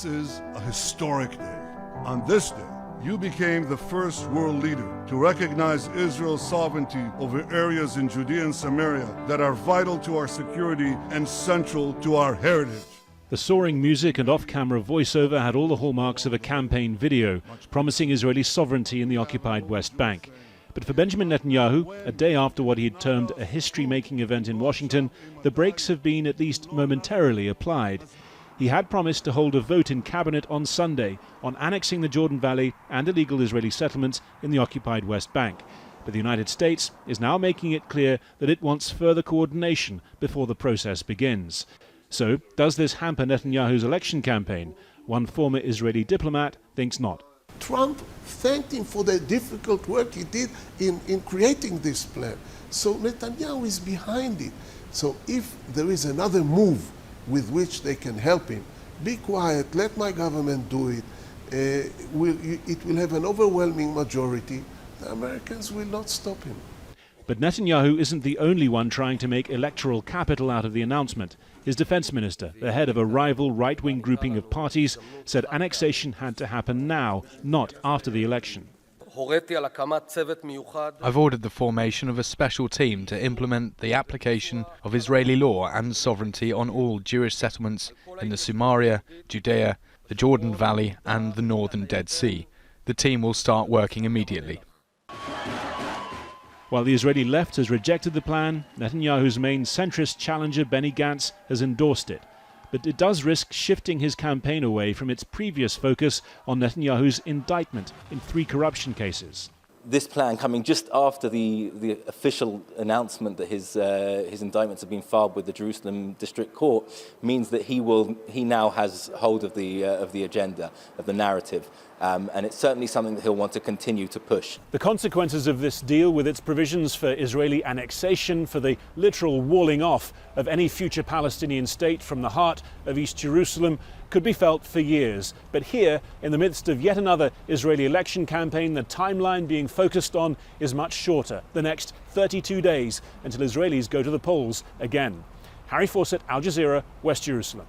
This is a historic day. On this day, you became the first world leader to recognize Israel's sovereignty over areas in Judea and Samaria that are vital to our security and central to our heritage. The soaring music and off-camera voiceover had all the hallmarks of a campaign video, promising Israeli sovereignty in the occupied West Bank. But for Benjamin Netanyahu, a day after what he had termed a history-making event in Washington, the brakes have been at least momentarily applied. He had promised to hold a vote in cabinet on Sunday on annexing the Jordan Valley and illegal Israeli settlements in the occupied West Bank. But the United States is now making it clear that it wants further coordination before the process begins. So, does this hamper Netanyahu's election campaign? One former Israeli diplomat thinks not. Trump thanked him for the difficult work he did in creating this plan. So Netanyahu is behind it. So if there is another move with which they can help him, be quiet, let my government do it. It will have an overwhelming majority. The Americans will not stop him. But Netanyahu isn't the only one trying to make electoral capital out of the announcement. His defense minister, the head of a rival right-wing grouping of parties, said annexation had to happen now, not after the election. I've ordered the formation of a special team to implement the application of Israeli law and sovereignty on all Jewish settlements in the Samaria, Judea, the Jordan Valley and the northern Dead Sea. The team will start working immediately. While the Israeli left has rejected the plan, Netanyahu's main centrist challenger Benny Gantz has endorsed it. But it does risk shifting his campaign away from its previous focus on Netanyahu's indictment in 3 corruption cases. This plan coming just after the official announcement that his indictments have been filed with the Jerusalem District Court means that he now has hold of the agenda, of the narrative, and it's certainly something that he'll want to continue to push. The consequences of this deal, with its provisions for Israeli annexation, for the literal walling off of any future Palestinian state from the heart of East Jerusalem, could be felt for years. But here, in the midst of yet another Israeli election campaign, the timeline being focused on is much shorter. The next 32 days until Israelis go to the polls again. Harry Fawcett, Al Jazeera, West Jerusalem.